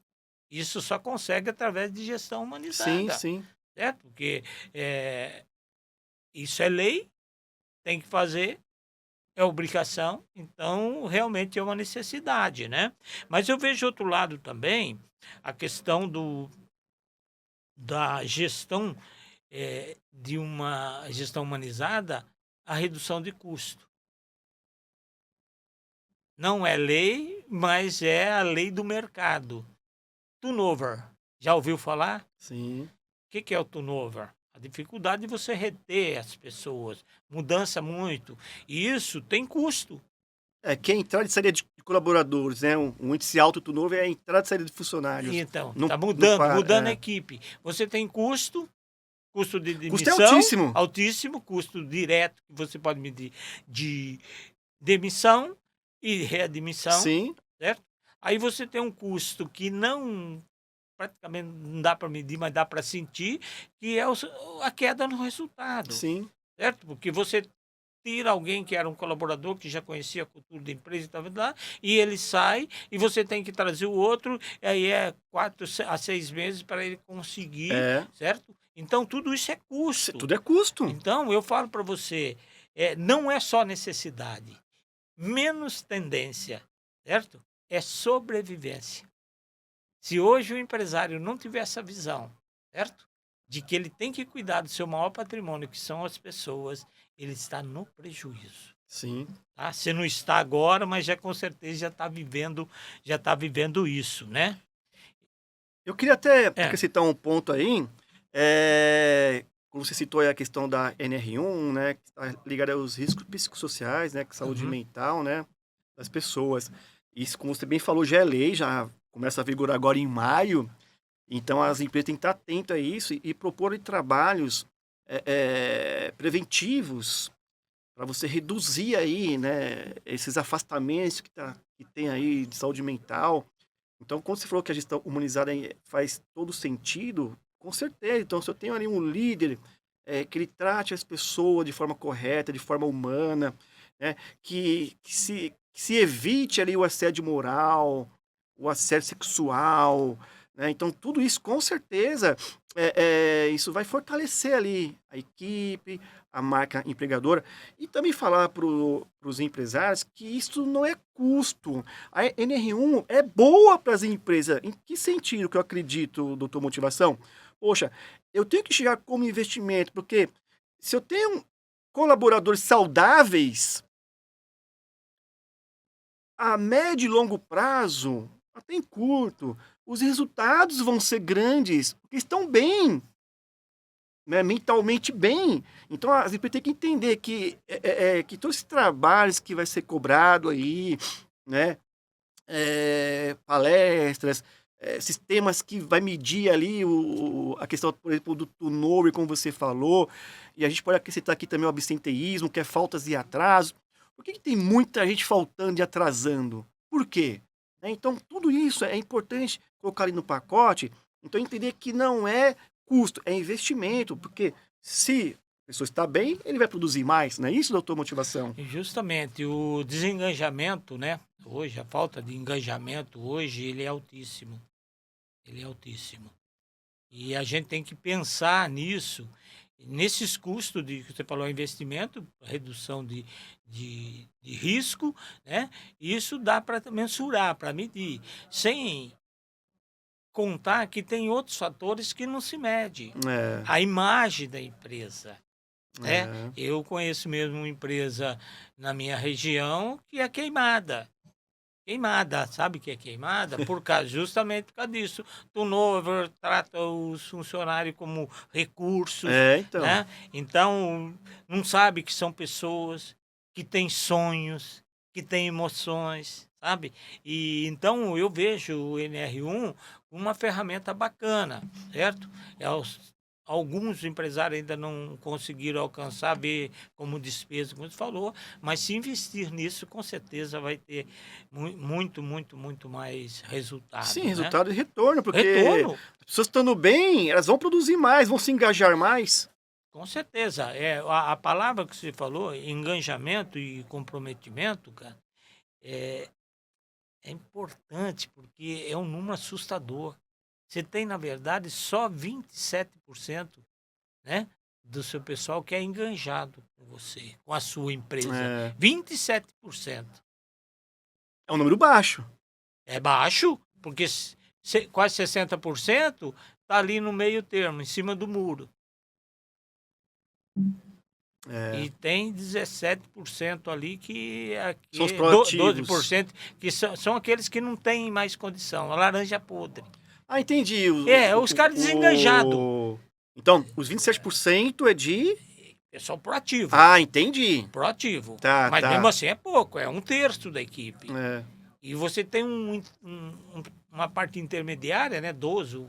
Isso só consegue através de gestão sim, humanizada, sim. certo? Porque isso é lei, tem que fazer, é obrigação, então realmente é uma necessidade, né? Mas eu vejo outro lado também, a questão da gestão, de uma gestão humanizada, a redução de custo. Não é lei, mas é a lei do mercado. Turnover, já ouviu falar? Sim. O que que é o turnover? A dificuldade de você reter as pessoas, mudança muito, e isso tem custo. Que é a entrada e saída de colaboradores, né? Um índice alto do turnover é a entrada e saída de funcionários. Então, Não, está não mudando a para. equipe. Você tem custo de Custo é demissão altíssimo. altíssimo, custo direto que você pode medir de demissão e readmissão, Sim, certo? Aí você tem um custo que não praticamente não dá para medir, mas dá para sentir, que é a queda no resultado, sim. certo? Porque você tira alguém que era um colaborador, que já conhecia a cultura da empresa e estava lá, e ele sai, e você tem que trazer o outro, e aí é 4 a 6 meses para ele conseguir, É. certo? Então, tudo isso é custo. Tudo é custo. Então, eu falo para você, não é só necessidade, menos tendência, certo? É sobrevivência. Se hoje o empresário não tiver essa visão, certo? de que ele tem que cuidar do seu maior patrimônio, que são as pessoas, ele está no prejuízo. Sim. Tá? Você não está agora, mas já com certeza já está vivendo isso, né? Eu queria até É. acrescentar um ponto aí, como você citou aí a questão da NR1, né, que está ligada aos riscos psicossociais, né, que saúde Uhum. mental, né, das pessoas. Isso, como você bem falou, já é lei, já começa a vigorar agora em maio, então as empresas têm que estar atentas a isso e propor trabalhos preventivos para você reduzir aí, né, esses afastamentos que tem aí de saúde mental. Então, quando você falou que a gestão humanizada faz todo sentido, com certeza. Então, se eu tenho ali um líder que ele trate as pessoas de forma correta, de forma humana, né, que se evite ali o assédio moral, o assédio sexual, né? Então, tudo isso, com certeza, isso vai fortalecer ali a equipe, a marca empregadora, e também falar para os empresários que isso não é custo. A NR1 é boa para as empresas. Em que sentido que eu acredito, doutor Motivação? Poxa, eu tenho que chegar como investimento, porque se eu tenho colaboradores saudáveis, a médio e longo prazo, até em curto, os resultados vão ser grandes, porque estão bem, né, mentalmente bem. Então as empresas têm que entender que todos esses trabalhos que vai ser cobrado aí, né, palestras, sistemas que vai medir ali a questão, por exemplo, do turnover, como você falou, e a gente pode acrescentar aqui também o absenteísmo, que é faltas e atrasos. Por que tem muita gente faltando e atrasando? Por quê? Né, então, tudo isso é importante colocar ali no pacote, então entender que não é custo, é investimento, porque se a pessoa está bem, ele vai produzir mais, não é isso, doutor Motivação? E justamente o desengajamento, né? Hoje, a falta de engajamento hoje, ele é altíssimo. Ele é altíssimo. E a gente tem que pensar nisso, nesses custos de que você falou, investimento, redução de risco, né? Isso dá para mensurar, para medir, sem contar que tem outros fatores que não se mede. É, A imagem da empresa, né? é. Eu conheço mesmo uma empresa na minha região que é queimada. Queimada, sabe o que é queimada? Justamente por causa disso. Turnover trata os funcionários como recursos, Então. né? Então, não sabe que são pessoas que têm sonhos, que têm emoções, sabe? E então eu vejo o NR1 uma ferramenta bacana, certo? Alguns empresários ainda não conseguiram alcançar, ver como despesa, como você falou, mas se investir nisso, com certeza vai ter muito mais Sim, resultado, né? resultado e retorno, porque Retorno, as pessoas estando bem, elas vão produzir mais, vão se engajar mais. com certeza. A palavra que você falou, engajamento e comprometimento, cara, é, é importante porque é um número assustador. Você tem, na verdade, só 27%, né, do seu pessoal que é engajado com você, com a sua empresa. É, 27%. é um número baixo. É baixo, porque quase 60% está ali no meio termo, em cima do muro. É, E tem 17% ali que são os aqui, proativos. 12% que são aqueles que não têm mais condição, a laranja podre. Ah, entendi. Os caras desengajados. Então, os 27% é de. Pessoal proativo, Ah, entendi. proativo. Tá, Mas mesmo tá. assim é pouco, é um terço da equipe. É, E você tem uma parte intermediária, né, 12,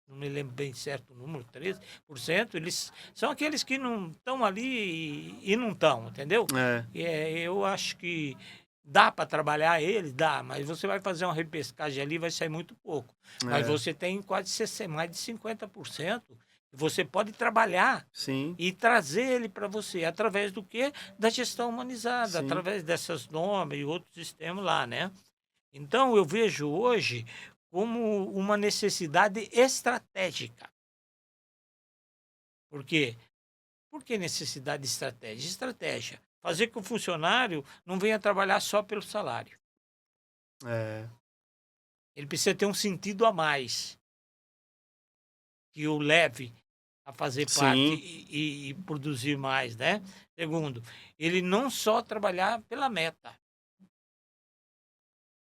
não me lembro bem certo o número, 13%, eles são aqueles que não estão ali e não estão, entendeu? é, Eu acho que dá para trabalhar eles, dá, mas você vai fazer uma repescagem ali, vai sair muito pouco. Mas é. você tem quase mais de 50%, que você pode trabalhar Sim, e trazer ele para você, através do quê? Da gestão humanizada, sim. através dessas normas e outros sistemas lá, né? Então, eu vejo hoje como uma necessidade estratégica. Por quê? Por que necessidade estratégica? Estratégia. Fazer com que o funcionário não venha trabalhar só pelo salário. É, Ele precisa ter um sentido a mais que o leve a fazer Sim. parte e produzir mais, né? Segundo, ele não só trabalhar pela meta.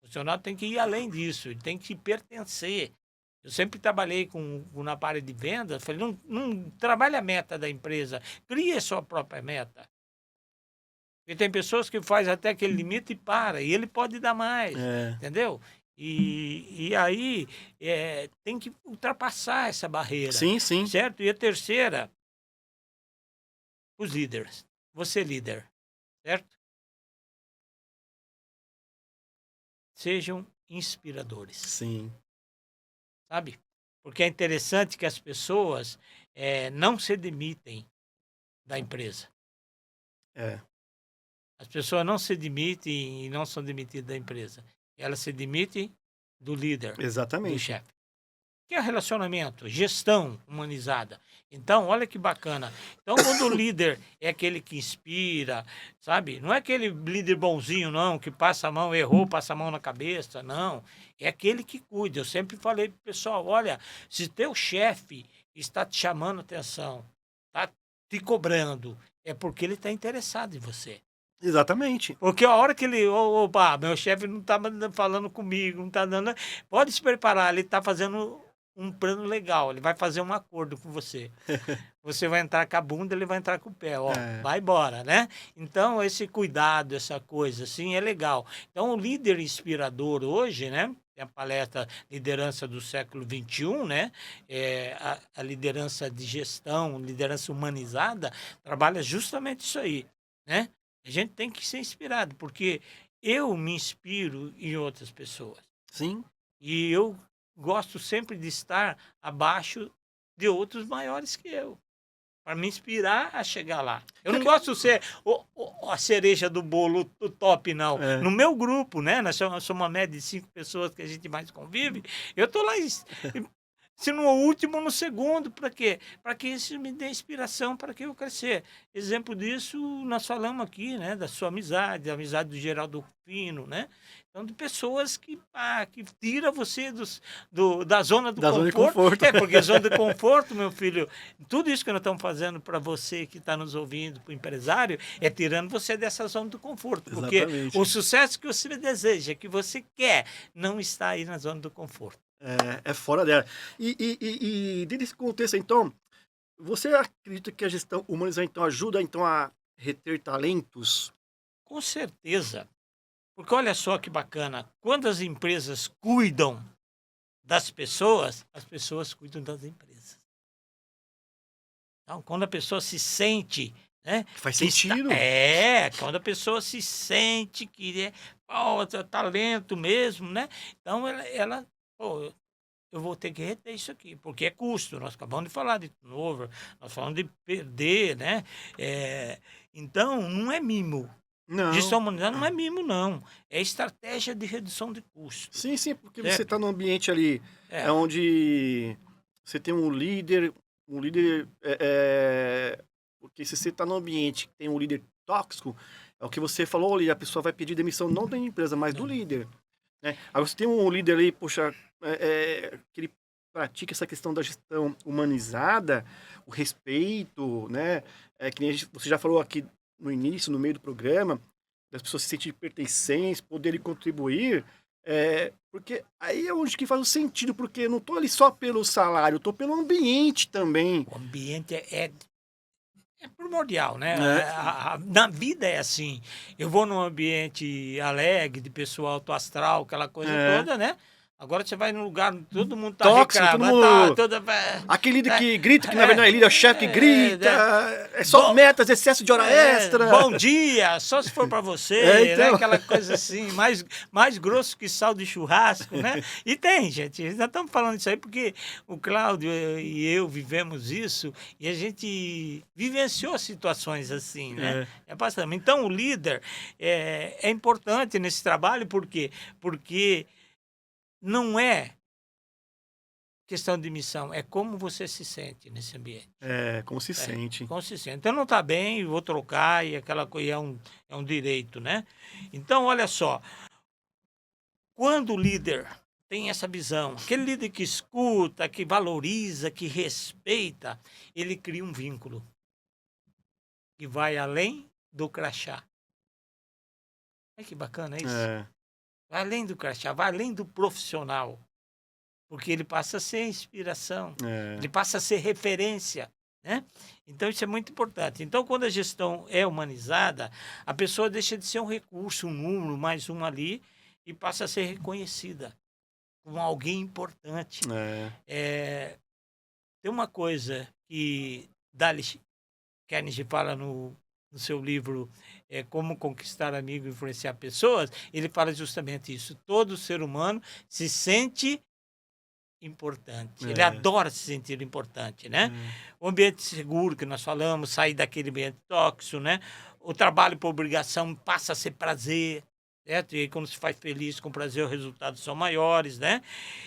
O funcionário tem que ir além disso, ele tem que pertencer. Eu sempre trabalhei na parte de vendas, falei, não trabalhe a meta da empresa, crie a sua própria meta. Porque tem pessoas que faz até aquele limite e para, e ele pode dar mais, entendeu? E aí tem que ultrapassar essa barreira, Sim, sim. certo? E a terceira, os líderes. Você líder, certo? Sejam inspiradores, Sim. sabe? Porque é interessante que as pessoas não se demitem da empresa. É. As pessoas não se demitem e não são demitidas da empresa. Elas se demitem do líder, do Exatamente. chefe. O que é relacionamento? Gestão humanizada. Então, olha que bacana. Então, quando o líder é aquele que inspira, sabe? Não é aquele líder bonzinho, não, que passa a mão, errou, passa a mão na cabeça, não. É aquele que cuida. Eu sempre falei pro pessoal, olha, se teu chefe está te chamando atenção, está te cobrando, é porque ele está interessado em você. Exatamente. Porque a hora que ele, opa, meu chefe não está falando comigo, não está dando. Pode se preparar, ele está fazendo um plano legal, ele vai fazer um acordo com você. Você vai entrar com a bunda, ele vai entrar com o pé, ó, vai embora, né? Então, esse cuidado, essa coisa, assim, é legal. Então, o líder inspirador hoje, né? Tem a palestra Liderança do Século XXI, né? A liderança de gestão, liderança humanizada, trabalha justamente isso aí, né? A gente tem que ser inspirado, porque eu me inspiro em outras pessoas. Sim. E eu gosto sempre de estar abaixo de outros maiores que eu, para me inspirar a chegar lá. Eu não gosto de ser a cereja do bolo, o top, não. No meu grupo, né? Nós somos uma média de 5 pessoas que a gente mais convive, eu estou lá se no último, no segundo, para quê? Para que isso me dê inspiração para que eu crescer. Exemplo disso, nós falamos aqui, né? Da sua amizade, a amizade do Geraldo Fino, né? Então, de pessoas que tira você da zona do Da conforto. zona de conforto. Porque zona de conforto, meu filho, tudo isso que nós estamos fazendo para você que está nos ouvindo, para o empresário, é tirando você dessa zona do conforto. Porque Exatamente. o sucesso que você deseja, que você quer, não está aí na zona do conforto. É fora dela. E dentro desse contexto, então, você acredita que a gestão humanizada então, ajuda então, a reter talentos? Com certeza. Porque olha só que bacana, quando as empresas cuidam das pessoas, as pessoas cuidam das empresas. Então, quando a pessoa se sente, né? Faz que sentido. quando a pessoa se sente que é talento mesmo, né? Então, ela eu vou ter que reter isso aqui, porque é custo. Nós acabamos de falar de turnover, nós falamos de perder, né? Então, não é mimo. Não. Gestão humanizada não é mimo, não. É estratégia de redução de custos. Sim, sim, porque certo? você está num ambiente ali onde você tem um líder, porque se você está num ambiente que tem um líder tóxico, é o que você falou ali, a pessoa vai pedir demissão não da empresa, mas do líder. Né? Agora, você tem um líder ali, poxa, que ele pratica essa questão da gestão humanizada, o respeito, né? Que nem você já falou aqui no início, no meio do programa, das pessoas se sentirem pertencentes, poderem contribuir, porque aí é onde que faz o sentido, porque eu não estou ali só pelo salário, eu estou pelo ambiente também. O ambiente é primordial, né? Na vida é assim. Eu vou num ambiente alegre, de pessoa alto astral, aquela coisa toda, né? Agora você vai num lugar, todo mundo tá tóxico, reclamando, aquele líder que grita, que na verdade é líder, é o chefe que grita, é só metas, excesso de hora extra. Bom dia, só se for para você, então. né? Aquela coisa assim, mais grosso que sal de churrasco, né? E tem, gente, nós estamos falando isso aí porque o Cláudio e eu vivemos isso e a gente vivenciou situações assim, né? Bastante. Então, o líder é importante nesse trabalho, por quê? Porque não é questão de missão, é como você se sente nesse ambiente. Como se sente. Como se sente. Então, não está bem, vou trocar, e aquela coisa é um direito, né? Então, olha só, quando o líder tem essa visão. Aquele líder que escuta, que valoriza, que respeita, ele cria um vínculo que vai além do crachá. Olha que bacana isso. É, Vai além do crachá, vai além do profissional. Porque ele passa a ser inspiração, é. ele passa a ser referência, né? Então, isso é muito importante. Então, quando a gestão é humanizada, a pessoa deixa de ser um recurso, um número, mais um ali, e passa a ser reconhecida como alguém importante. Tem uma coisa que Dale Carnegie fala no seu livro Como Conquistar Amigos e Influenciar Pessoas, ele fala justamente isso. Todo ser humano se sente importante. Ele adora se sentir importante, né? O ambiente seguro que nós falamos, sair daquele ambiente tóxico, né? O trabalho por obrigação passa a ser prazer, certo? E aí, quando se faz feliz com prazer, os resultados são maiores, né?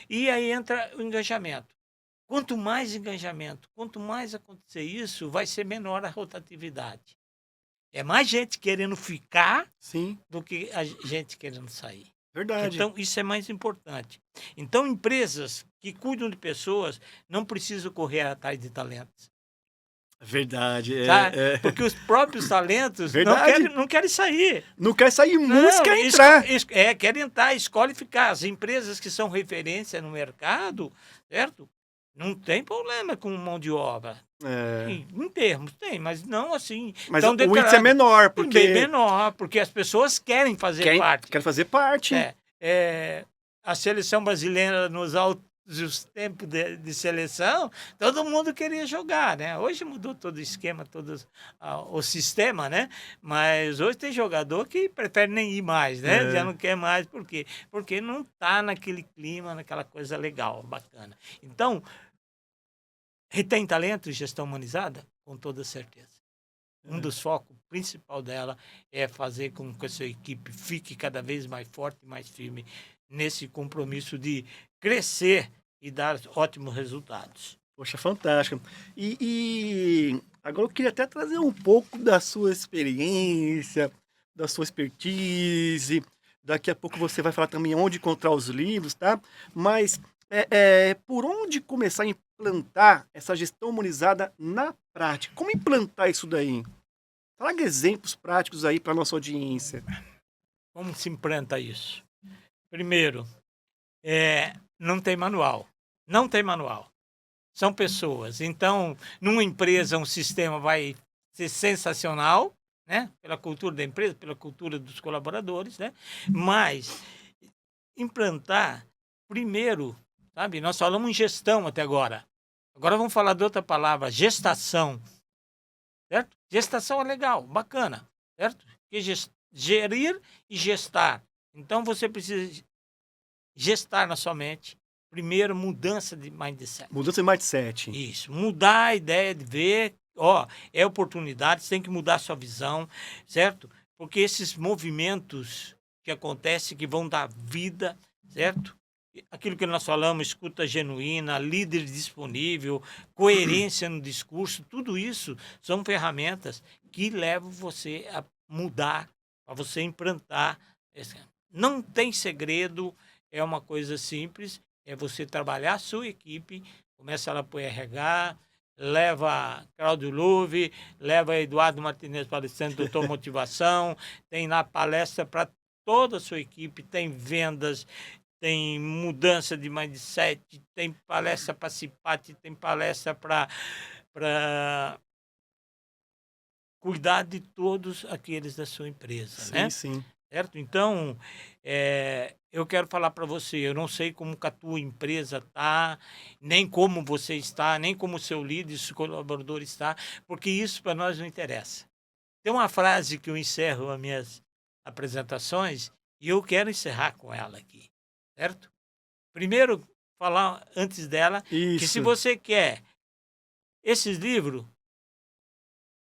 E aí entra o engajamento. Quanto mais engajamento, quanto mais acontecer isso, vai ser menor a rotatividade. É mais gente querendo ficar do que a gente querendo sair. Verdade. Então, isso é mais importante. Então, empresas que cuidam de pessoas não precisam correr atrás de talentos. Verdade. Porque os próprios talentos não querem sair. Não quer sair, muitos querem entrar. Querem entrar, escolhe ficar. As empresas que são referência no mercado, certo? Não tem problema com mão de obra. Em termos, tem, mas não assim. Mas o índice é menor. Bem menor, porque as pessoas querem fazer parte. Querem fazer parte. A seleção brasileira, nos altos tempos de seleção, todo mundo queria jogar, né? Hoje mudou todo o esquema, todo o sistema, né? Mas hoje tem jogador que prefere nem ir mais, né? Já não quer mais. Por quê? Porque não está naquele clima, naquela coisa legal, bacana. Então, retém talento e gestão humanizada? Com toda certeza. Um dos focos principal dela é fazer com que a sua equipe fique cada vez mais forte e mais firme nesse compromisso de crescer e dar ótimos resultados. Poxa, fantástico. E agora eu queria até trazer um pouco da sua experiência, da sua expertise. Daqui a pouco você vai falar também onde encontrar os livros, tá? Mas por onde começar a implantar essa gestão humanizada na prática? Como implantar isso daí? Traga exemplos práticos aí para nossa audiência. Como se implanta isso? Primeiro, não tem manual. Não tem manual. São pessoas. Então, numa empresa, um sistema vai ser sensacional, né? Pela cultura da empresa, pela cultura dos colaboradores, né? Mas implantar, primeiro, sabe? Nós falamos em gestão até agora. Agora vamos falar de outra palavra, gestação. Certo? Gestação é legal, bacana, certo? Porque gerir e gestar. Então, você precisa gestar na sua mente. Primeiro, mudança de mindset. Mudança de mindset. Isso. Mudar a ideia de ver, é oportunidade, você tem que mudar a sua visão, certo? Porque esses movimentos que acontecem, que vão dar vida, certo? Aquilo que nós falamos, escuta genuína, líder disponível, coerência no discurso, tudo isso são ferramentas que levam você a mudar, a você implantar. Não tem segredo, é uma coisa simples, é você trabalhar a sua equipe, começa lá por RH, leva Cláudio Luve, leva Eduardo Martinez palestrante, doutor motivação, tem lá palestra para toda a sua equipe, tem vendas, tem mudança de mindset, tem palestra para CIPAT, tem palestra para cuidar de todos aqueles da sua empresa, sim, né? Sim. Certo? Então, eu quero falar para você, eu não sei como que a tua empresa está, nem como você está, nem como o seu líder, seu colaborador está, porque isso para nós não interessa. Tem uma frase que eu encerro as minhas apresentações e eu quero encerrar com ela aqui. Certo? Primeiro, falar antes dela, Isso. que se você quer esses livros,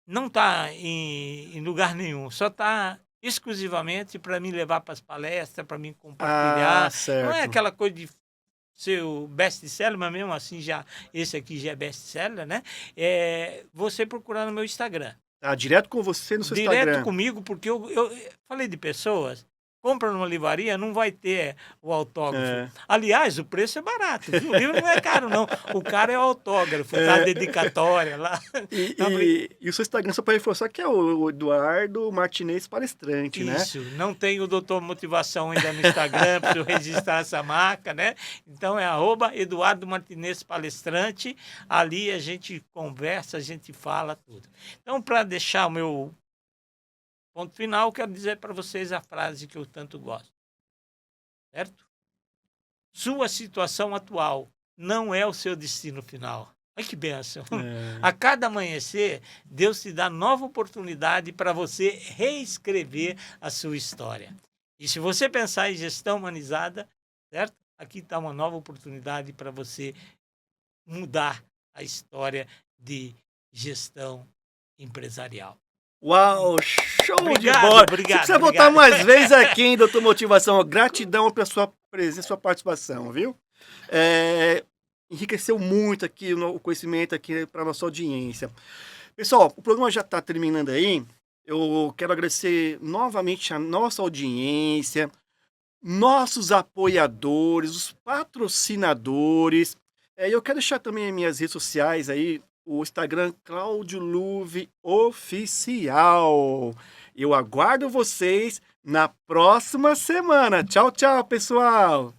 não está em lugar nenhum, só está exclusivamente para mim levar para as palestras, para mim compartilhar. Certo. Não é aquela coisa de ser o best-seller, mas mesmo assim, esse aqui já é best-seller, né? Você procurar no meu Instagram. Direto com você no seu Instagram. Direto comigo, porque eu falei de pessoas. compra numa livraria, não vai ter o autógrafo. É. Aliás, o preço é barato, viu? O livro não é caro, não. O cara é o autógrafo, tá? A dedicatória lá. E o seu Instagram, só para reforçar, que é o Eduardo Martinez Palestrante, né? Isso, não tem o Doutor Motivação ainda no Instagram, preciso registrar essa marca, né? Então é @Eduardo Martinez Palestrante. Ali a gente conversa, a gente fala tudo. Então, para deixar o meu ponto final, quero dizer para vocês a frase que eu tanto gosto. Certo? Sua situação atual não é o seu destino final. Olha que bênção. A cada amanhecer, Deus te dá nova oportunidade para você reescrever a sua história. E se você pensar em gestão humanizada, certo? Aqui está uma nova oportunidade para você mudar a história de gestão empresarial. Uau, show Obrigado, de bola. obrigado, Você precisa voltar obrigado. mais vezes aqui, hein, doutor Motivação. Gratidão pela sua presença, sua participação, viu? Enriqueceu muito aqui o conhecimento aqui para nossa audiência. Pessoal, o programa já está terminando aí. Eu quero agradecer novamente a nossa audiência, nossos apoiadores, os patrocinadores. Eu quero deixar também as minhas redes sociais aí, o Instagram Cláudio Luve Oficial. Eu aguardo vocês na próxima semana. Tchau, tchau, pessoal!